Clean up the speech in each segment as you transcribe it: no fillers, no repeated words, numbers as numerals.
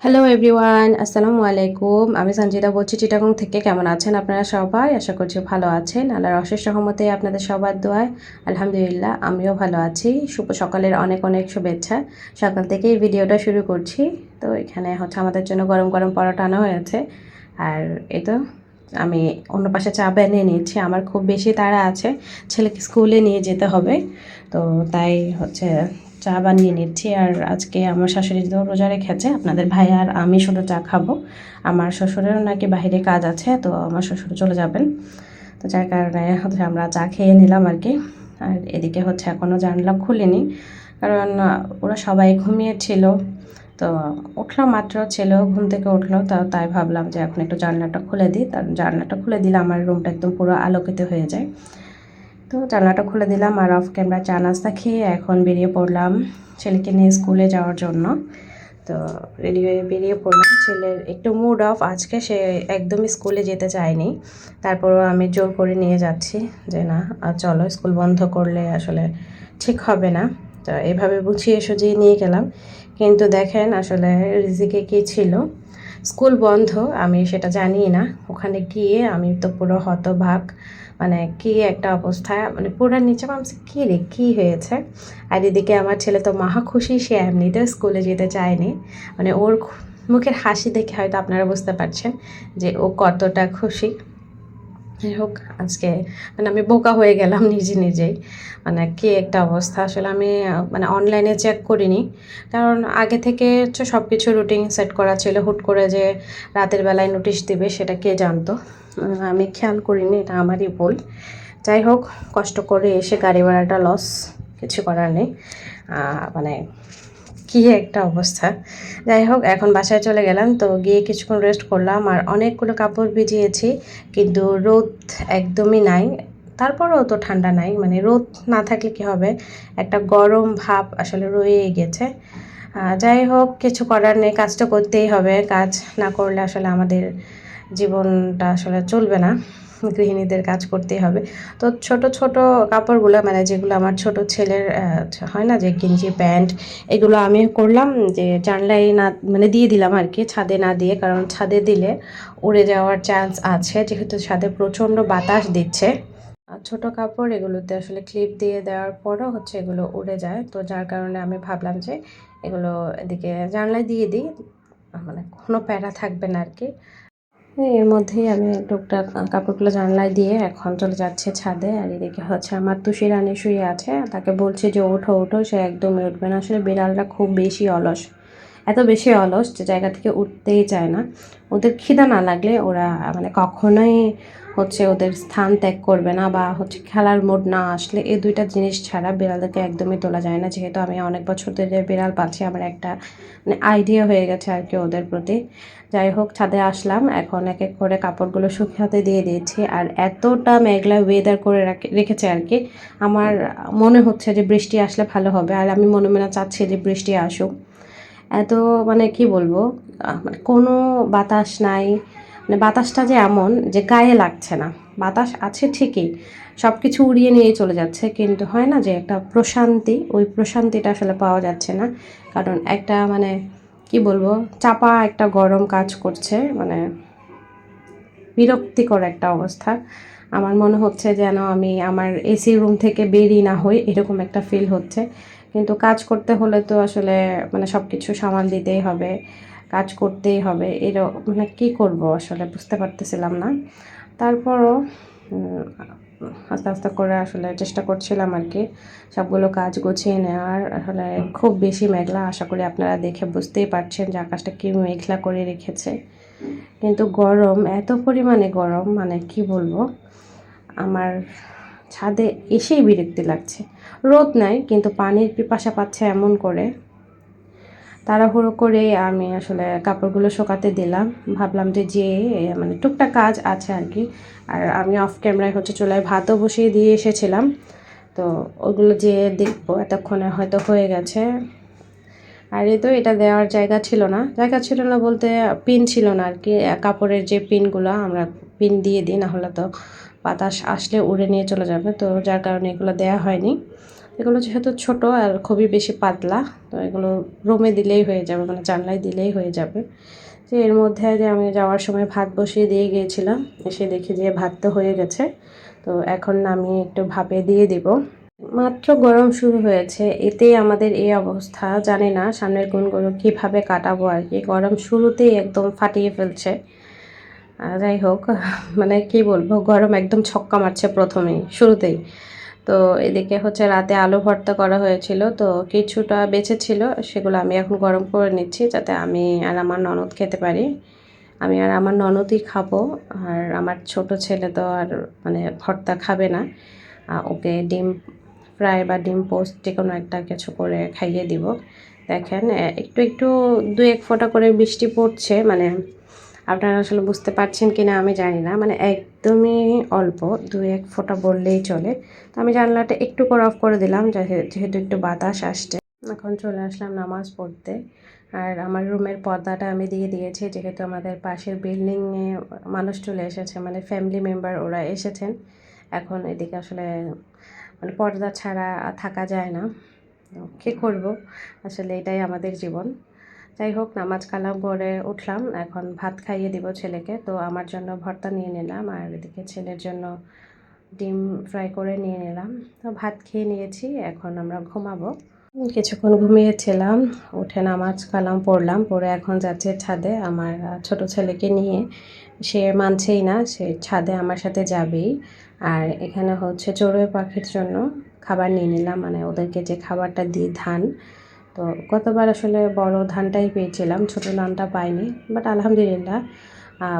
Hello everyone, আসসালামু আলাইকুম। আমি সঞ্জিতা বলছি চিটাগং থেকে। কেমন আছেন আপনারা সবাই? আশা করছি ভালো আছেন। আল্লাহর অশেষ রহমতে আপনাদের সবার দোয়ায় আলহামদুলিল্লাহ আমিও ভালো আছি। শুভ সকালের অনেক অনেক শুভেচ্ছা। সকাল থেকেই ভিডিওটা শুরু করছি। তো এখানে হচ্ছে আমাদের জন্য গরম গরম পরোটা আনা হয়েছে। আর এই তো আমি অন্য পাশে চা বানিয়ে নিয়েছি। আমার খুব বেশি তাড়া আছে, ছেলেকে স্কুলে নিয়ে যেতে হবে। তো তাই হচ্ছে চা বানিয়ে নিচ্ছি। আর আজকে আমার শাশুড়ি তো রোজা রেখেছে, আপনাদের ভাই আর আমি শুধু চা খাবো। আমার শ্বশুরেরও নাকি বাইরে কাজ আছে, তো আমার শ্বশুর চলে যাবেন। তো যার কারণে হচ্ছে আমরা চা খেয়ে নিলাম আর কি। আর এদিকে হচ্ছে এখনও জানলা খুলিনি, কারণ ওরা সবাই ঘুমিয়েছিল। তো উঠলাম মাত্র, ছেলেও ঘুম থেকে উঠলো, তাই ভাবলাম যে এখন একটু জানলাটা খুলে দিই। তার জানলাটা খুলে দিলে আমার রুমটা একদম পুরো আলোকিত হয়ে যায়। তো জানলাটা খুলে দিলাম আর অফ ক্যামেরা চা নাস্তা খেয়ে এখন বেরিয়ে পড়লাম ছেলেকে নিয়ে স্কুলে যাওয়ার জন্য। তো রেডি হয়ে বেরিয়ে পড়লাম। ছেলের একটু মুড অফ আজকে, সে একদমই স্কুলে যেতে চায়নি। তারপরও আমি জোর করে নিয়ে যাচ্ছি যে না চলো, স্কুল বন্ধ করলে আসলে ঠিক হবে না। তো এভাবে বুঝিয়ে সুঝিয়ে নিয়ে গেলাম। কিন্তু দেখেন আসলে রিজিকে কী ছিল, স্কুল বন্ধ আমি সেটা জানি না। ওখানে গিয়ে আমি তো পুরো হতবাক, মানে কি একটা অবস্থা, মানে পুরো নিচে ভাবছি কী রে কী হয়েছে। আর এদিকে আমার ছেলে তো মহা খুশি, সে এমনিতেও স্কুলে যেতে চায়নি। মানে ওর মুখের হাসি দেখে হয়তো আপনারা বুঝতে পারছেন যে ও কতটা খুশি। যাই হোক আজকে মানে আমি বোকা হয়ে গেলাম নিজে নিজেই। মানে কি একটা অবস্থা, আসলে আমি মানে অনলাইনে চেক করিনি, কারণ আগে থেকে হচ্ছে সব কিছু রুটিন সেট করা ছিল। হুট করে যে রাতের বেলায় নোটিশ দেবে সেটা কে জানতো। আমি খেয়াল করিনি, এটা আমারই ভুল। যাই হোক, কষ্ট করে এসে গাড়ি ভাড়াটা লস, কিছু করার নেই। মানে কী একটা অবস্থা। যাই হোক এখন বাসায় চলে গেলাম, তো গিয়ে কিছুক্ষণ রেস্ট করলাম আর অনেকগুলো কাপড় ভিজিয়েছি, কিন্তু রোদ একদমই নাই। তারপরেও তো ঠান্ডা নাই, মানে রোদ না থাকলে কি হবে, একটা গরম ভাব আসলে রয়েই গেছে। যাই হোক কিছু করার নেই, কাজটা করতেই হবে। কাজ না করলে আসলে আমাদের জীবনটা আসলে চলবে না, গৃহিণীদের কাজ করতেই হবে। তো ছোট ছোট কাপড়গুলো, মানে যেগুলো আমার ছোট ছেলের হয় না যে গেঞ্জি প্যান্ট, এগুলো আমি করলাম যে জানলায় না মানে দিয়ে দিলাম আর কি, ছাদে না দিয়ে, কারণ ছাদে দিলে উড়ে যাওয়ার চান্স আছে, যেহেতু ছাদে প্রচণ্ড বাতাস দিচ্ছে। আর ছোটো কাপড় এগুলোতে আসলে ক্লিপ দিয়ে দেওয়ার পরও হচ্ছে এগুলো উড়ে যায়, তো যার কারণে আমি ভাবলাম যে এগুলো এদিকে জানলায় দিয়ে দিই, মানে কোনো প্যারা থাকবে না আর কি। এর মধ্যেই আমি টুকটাক কাপড়গুলো জানলায় দিয়ে এখন চলে যাচ্ছে ছাদে। আর এদিকে হচ্ছে আমার তুষি রানী শুয়ে আছে, তাকে বলছে যে ওঠো ওঠো, সে একদমই উঠবে না। আসলে বিড়ালরা খুব বেশি অলস, এত বেশি অলস যে জায়গা থেকে উঠতেই চায় না। ওদের খিদা না লাগলে ওরা মানে কখনোই হচ্ছে ওদের স্থান ত্যাগ করবে না, বা হচ্ছে খেলার মুড না আসলে, এই দুইটা জিনিস ছাড়া বিড়ালদেরকে একদমই তোলা যায় না। যেহেতু আমি অনেক বছর ধরে বিড়াল পাচ্ছি, আমার একটা মানে আইডিয়া হয়ে গেছে আর কি ওদের প্রতি। যাই হোক ছাদে আসলাম, এখন এক এক করে কাপড়গুলো শুকাতে দিয়ে দিয়েছি। আর এতটা মেঘলা ওয়েদার করে রেখেছে আর কি, আমার মনে হচ্ছে যে বৃষ্টি আসলে ভালো হবে। আর আমি মনে মনে চাচ্ছি যে বৃষ্টি আসুক। এত মানে কি বলবো, মানে কোনো বাতাস নাই। মানে বাতাসটা যে এমন যে গায়ে লাগছে না, বাতাস আছে ঠিকই, সব কিছু উড়িয়ে নিয়ে চলে যাচ্ছে, কিন্তু হয় না যে একটা প্রশান্তি, ওই প্রশান্তিটা আসলে পাওয়া যাচ্ছে না। কারণ একটা মানে কি বলবো, চাপা একটা গরম কাজ করছে, মানে বিরক্তিকর একটা অবস্থা। আমার মনে হচ্ছে যেন আমি আমার এসি রুম থেকে বেরিয়ে না হই, এরকম একটা ফিল হচ্ছে। কিন্তু কাজ করতে হলে তো আসলে মানে সব কিছু সামাল দিতেই হবে, কাজ করতেই হবে। মানে কী করব আসলে বুঝতে পারতেছিলাম না। তারপরও আস্তে আস্তে করে আসলে চেষ্টা করছিলাম আর কি সবগুলো কাজ গুছিয়ে নেওয়ার। আসলে খুব বেশি মেঘলা, আশা করি আপনারা দেখে বুঝতেই পারছেন যে আকাশটা কী মেঘলা করে রেখেছে। কিন্তু গরম, এত পরিমাণে গরম, মানে কি বলবো, আমার ছাদে এসেই বিরক্তি লাগছে। রোদ নাই কিন্তু পানির পিপাসা পাচ্ছে এমন করে। তাড়াহুড়ো করে আমি আসলে কাপড়গুলো শুকাতে দিলাম, ভাবলাম যে মানে টুকটাক কাজ আছে আর কি। আর আমি অফ ক্যামেরায় হচ্ছে চুলায় ভাতও বসিয়ে দিয়ে এসেছিলাম, তো ওগুলো যে দেখবো এতক্ষণে হয়তো হয়ে গেছে। আর এই তো এটা দেওয়ার জায়গা ছিল না, জায়গা ছিল না বলতে পিন ছিল না আর কি। কাপড়ের যে পিনগুলো আমরা পিন দিয়ে দিই, না হলে তো বাতাস আসলে উড়ে নিয়ে চলে যাবে, তো যার কারণে এগুলো দেওয়া হয়নি। এগুলো যেহেতু ছোট আর খুবই বেশি পাতলা, তো এগুলো রুমে দিলেই হয়ে যাবে, মানে জানলায় দিলেই হয়ে যাবে। যে এর মধ্যে যে আমি যাওয়ার সময় ভাত বসিয়ে দিয়ে গিয়েছিলাম, এসে দেখি যে ভাত তো হয়ে গেছে। তো এখন আমি একটু ভাপে দিয়ে দিব। মাত্র গরম শুরু হয়েছে, এতেই আমাদের এই অবস্থা। জানি না সামনের গুণগুলো কীভাবে কাটাবো আর কি। গরম শুরুতেই একদম ফাটিয়ে ফেলছে। যাই হোক, মানে কি বলবো, গরম একদম ছক্কা মারছে প্রথমেই শুরুতেই। তো এদিকে হচ্ছে রাতে আলু ভর্তা করা হয়েছিল, তো কিছুটা বেঁচে ছিল, সেগুলো আমি এখন গরম করে নিচ্ছি যাতে আমি আর আমার ননদ খেতে পারি। আমি আর আমার ননদই খাবো, আর আমার ছোট ছেলে তো আর মানে ভর্তা খাবে না। ওকে ডিম ফ্রাই বা ডিম পোস্ট যে কোনো একটা কিছু করে খাইয়ে দিব। দেখেন একটু একটু দু এক ফোঁটা করে বৃষ্টি পড়ছে, মানে আপনারা আসলে বুঝতে পারছেন কি না আমি জানি না, মানে একদমই অল্প, দু এক ফোঁটা বললেই চলে। তো আমি জানলাটা একটু করে অফ করে দিলাম যেহেতু একটু বাতাস আসছে। এখন চলে আসলাম নামাজ পড়তে। আর আমার রুমের পর্দাটা আমি দিয়ে দিয়েছি, যেহেতু আমাদের পাশের বিল্ডিংয়ে মানুষ চলে এসেছে, মানে ফ্যামিলি মেম্বার ওরা এসেছেন। এখন এদিকে আসলে মানে পর্দা ছাড়া থাকা যায় না। কী করব, আসলে এটাই আমাদের জীবন। যাই হোক, নামাজ কালাম করে উঠলাম, এখন ভাত খাইয়ে দিব ছেলেকে। তো আমার জন্য ভর্তা নিয়ে নিলাম, আর এদিকে ছেলের জন্য ডিম ফ্রাই করে নিয়ে নিলাম। তো ভাত খেয়ে নিয়েছি, এখন আমরা ঘুমাবো। কিছুক্ষণ ঘুমিয়েছিলাম, উঠে নামাজ কালাম পড়লাম, পড়ে এখন যাচ্ছে ছাদে আমার ছোট ছেলেকে নিয়ে। সে মানছেই না, সে ছাদে আমার সাথে যাবেই। আর এখানে হচ্ছে চড়ুই পাখির জন্য খাবার নিয়ে নিলাম, মানে ওদেরকে যে খাবারটা দিই ধান। তো গতবার আসলে বড় ধানটাই পেয়েছিলাম, ছোট ধানটা পাইনি, বাট আলহামদুলিল্লাহ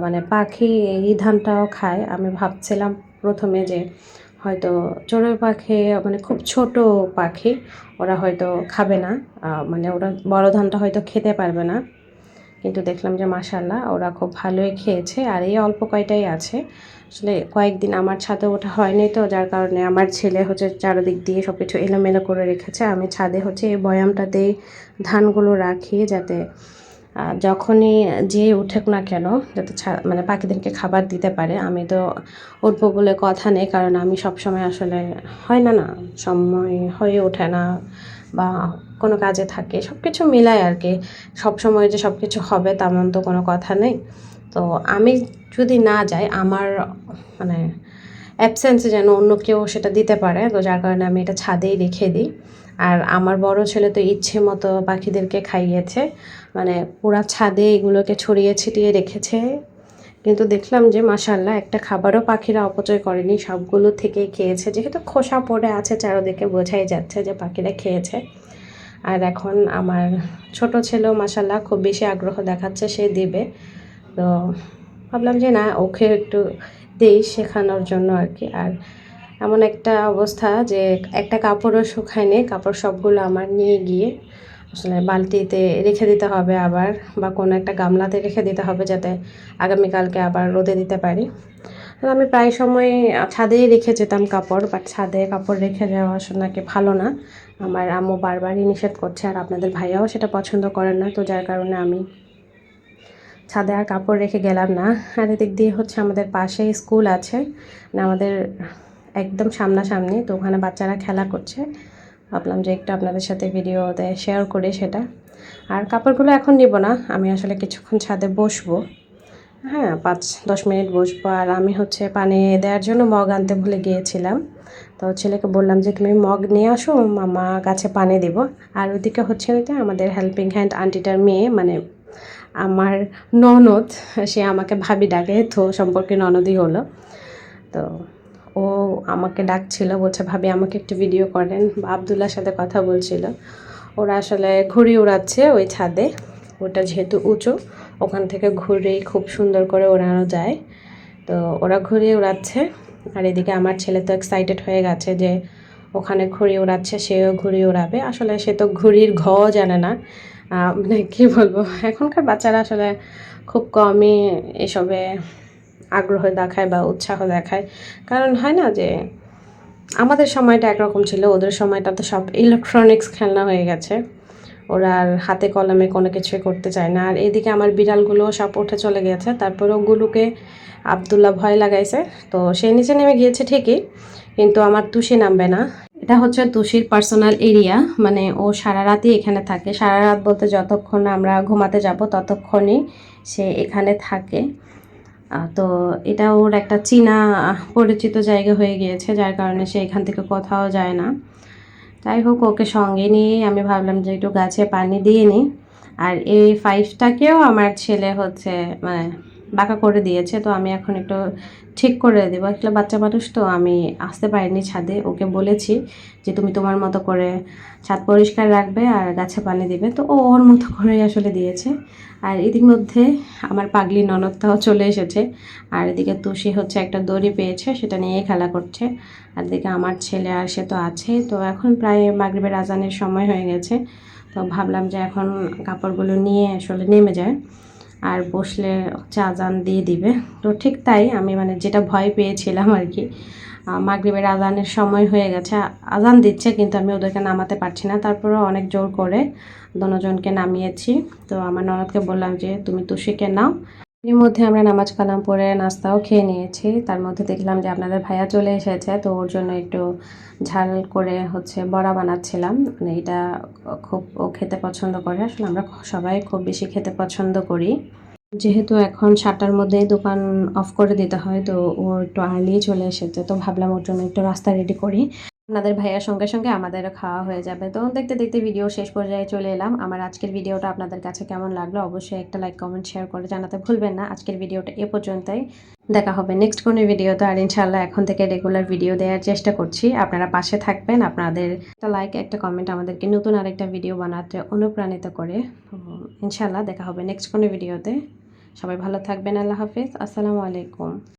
মানে পাখি এই ধানটাও খায়। আমি ভাবছিলাম প্রথমে যে হয়তো চড়ুই পাখি মানে খুব ছোট পাখি, ওরা হয়তো খাবে না, মানে ওরা বড় ধানটা হয়তো খেতে পারবে না। কিন্তু দেখলাম যে মাশাআল্লাহ ওরা খুব ভালোই খেয়েছে, আর এই অল্প কয়টাই আছে। আসলে কয়েকদিন আমার ছাদে ওঠা হয়নি, তো যার কারণে আমার ছেলে হচ্ছে চারদিক দিয়ে সব কিছু এলোমেলো করে রেখেছে। আমি ছাদে হচ্ছে এই বয়ামটাতেই ধানগুলো রাখি, যাতে যখনই যে উঠুক না কেন যাতে মানে পাখিদেরকে খাবার দিতে পারে। আমি তো উঠবো বলে কথা নেই, কারণ আমি সবসময় আসলে হয় না, সময় হয়ে ওঠে না, বা কোনো কাজে থাকে, সব কিছু মিলায় আর কি। সবসময় যে সব কিছু হবে তেমন তো কোনো কথা নেই। তো আমি যদি না যাই, আমার মানে অ্যাবসেন্সে যেন অন্য কেউ সেটা দিতে পারে, তো যার কারণে আমি এটা ছাদেই রেখে দিই। আর আমার বড় ছেলে তো ইচ্ছে মতো পাখিদেরকে খাইয়েছে, মানে পুরা ছাদে এগুলোকে ছড়িয়ে ছিটিয়ে রেখেছে। কিন্তু দেখলাম যে মাশাআল্লাহ একটা খাবারও পাখিরা অপচয় করেনি, সবগুলো থেকেই খেয়েছে। যেহেতু খোসা পড়ে আছে চারদিকে, বোঝাই যাচ্ছে যে পাখিরা খেয়েছে। আর এখন আমার ছোট ছেলেও মাশাআল্লাহ খুব বেশি আগ্রহ দেখাচ্ছে, সে দিবে। তো ভাবলাম যে না, ওকে একটু দেই শেখানোর জন্য আর কি। আর এমন একটা অবস্থা যে একটা কাপড়ও শুকায়নি, কাপড় সবগুলো আমার নিয়ে গিয়ে আসলে বালতিতে রেখে দিতে হবে আবার, বা কোনো একটা গামলাতে রেখে দিতে হবে, যাতে আগামীকালকে আবার রোদে দিতে পারি। আমি প্রায় সময় ছাদেই রেখে যেতাম কাপড়, বাট ছাদে কাপড় রেখে যাওয়া আসলে নাকি ভালো না। আমার আম্মু বারবারই নিষেধ করছে, আর আপনাদের ভাইয়াও সেটা পছন্দ করেন না, তো যার কারণে আমি ছাদে আর কাপড় রেখে গেলাম না। আর এদিক দিয়ে হচ্ছে আমাদের পাশেই স্কুল আছে, মানে আমাদের একদম সামনাসামনি, তো ওখানে বাচ্চারা খেলা করছে। ভাবলাম যে একটু আপনাদের সাথে ভিডিওতে শেয়ার করি সেটা। আর কাপড়গুলো এখন নিব না, আমি আসলে কিছুক্ষণ ছাদে বসবো, হ্যাঁ 5-10 মিনিট বসবো। আর আমি হচ্ছে পানি দেওয়ার জন্য মগ আনতে ভুলে গিয়েছিলাম, তো ছেলেকে বললাম যে তুমি মগ নিয়ে আসো, মামা গাছে পানি দেবো। আর ওদিকে হচ্ছে যে আমাদের হেল্পিং হ্যান্ড আন্টিটার মেয়ে, মানে আমার ননদ, সে আমাকে ভাবি ডাকে, তো সম্পর্কে ননদই হলো। তো ও আমাকে ডাকছিল, বলছে ভাবি আমাকে একটু ভিডিও করেন, বা আবদুল্লার সাথে কথা বলছিল। ওরা আসলে ঘুড়ি উড়াচ্ছে ওই ছাদে, ওটা যেহেতু উঁচু, ওখান থেকে ঘুড়ি খুব সুন্দর করে ওড়ানো যায়। তো ওরা ঘুড়ি উড়াচ্ছে, আর এদিকে আমার ছেলে তো এক্সাইটেড হয়ে গেছে যে ওখানে ঘুড়ি উড়াচ্ছে, সেও ঘুড়ি উড়াবে। আসলে সে তো ঘুড়ির জানে না, মানে কী বলবো, এখনকার বাচ্চারা আসলে খুব কমই এসবে আগ্রহ দেখায় বা উৎসাহ দেখায়। কারণ হয় না যে আমাদের সময়টা একরকম ছিল, ওদের সময়টা তো সব ইলেকট্রনিক্স খেলনা হয়ে গেছে, ওরা আর হাতে কলমে কোনো কিছুই করতে চায় না। আর এদিকে আমার বিড়ালগুলো সব উঠে চলে গেছে, তারপরে ওগুলোকে আবদুল্লাহ ভয় লাগাইছে, তো সে নিচে নেমে গিয়েছে ঠিকই, কিন্তু আমার তুষি নামবে না। এটা হচ্ছে তুষির পার্সোনাল এরিয়া, মানে ও সারা রাতই এখানে থাকে। সারা রাত বলতে যতক্ষণ আমরা ঘুমাতে যাব ততক্ষণই সে এখানে থাকে। তো এটা ওর একটা চীনা পরিচিত জায়গা হয়ে গিয়েছে, যার কারণে সে এখান থেকে কোথাও যায় না। যাই হোক, ওকে সঙ্গে নিয়ে আমি ভাবলাম যে একটু গাছে পানি দিয়ে নিই। আর এই 5টাকেও আমার ছেলে হচ্ছে মানে বাঁকা করে দিয়েছে, তো আমি এখন একটু ঠিক করে দেবো। আসলে বাচ্চা মানুষ তো, আমি আসতে পারিনি ছাদে। ওকে বলেছি যে তুমি তোমার মতো করে ছাদ পরিষ্কার রাখবে আর গাছে পানি দিবে, তো ও ওর মতো করেই আসলে দিয়েছে। আর ইতিমধ্যে আমার পাগলি ননদটাও চলে এসেছে। আর এদিকে তুষি হচ্ছে একটা দড়ি পেয়েছে, সেটা নিয়েই খেলা করছে। আর এদিকে আমার ছেলে আর সে তো আছে। তো এখন প্রায় মাগরিবের আজানের সময় হয়ে গেছে, তো ভাবলাম যে এখন কাপড়গুলো নিয়ে আসলে নেমে যায়, আর বসলে হচ্ছে আজান দিয়ে দিবে। তো ঠিক তাই, আমি মানে যেটা ভয় পেয়েছিলাম আর কি, মাগরিবের আজানের সময় হয়ে গেছে, আজান দিচ্ছে কিন্তু আমি ওদেরকে নামাতে পারছি না। তারপরেও অনেক জোর করে দোনোজনকে নামিয়েছি। তো আমার ননদকে বললাম যে তুমি তুষিকে নাও। এর মধ্যে আমরা নামাজ কালাম পড়ে নাস্তাও খেয়ে নিয়েছি। তার মধ্যে দেখলাম যে আপনাদের ভাইয়া চলে এসেছে, তো ওর জন্য একটু ঝাল করে হচ্ছে বড়া বানাচ্ছিলাম। মানে এটা খুব ও খেতে পছন্দ করে। আসলে আমরা সবাই খুব বেশি খেতে পছন্দ করি। যেহেতু এখন 7টার মধ্যেই দোকান অফ করে দিতে হয়, তো ও একটু আর্লি চলে এসেছে, তো ভাবলাম ওর জন্য একটু রাস্তা রেডি করি। আপনাদের ভাইয়ার সঙ্গে সঙ্গে আমাদেরও খাওয়া হয়ে যাবে। তো দেখতে দেখতে ভিডিও শেষ পর্যায়ে চলে এলাম। আমার আজকের ভিডিওটা আপনাদের কাছে কেমন লাগলো অবশ্যই একটা লাইক কমেন্ট শেয়ার করে জানাতে ভুলবেন না। আজকের ভিডিওটা এ পর্যন্তই। দেখা হবে নেক্সট কোনো ভিডিওতে। আর ইনশাল্লাহ এখন থেকে রেগুলার ভিডিও দেওয়ার চেষ্টা করছি। আপনারা পাশে থাকবেন। আপনাদের একটা লাইক একটা কমেন্ট আমাদেরকে নতুন আরেকটা ভিডিও বানাতে অনুপ্রাণিত করে। ইনশাল্লাহ দেখা হবে নেক্সট কোনো ভিডিওতে। সবাই ভালো থাকবেন। আল্লাহ হাফেজ। আসসালামু আলাইকুম।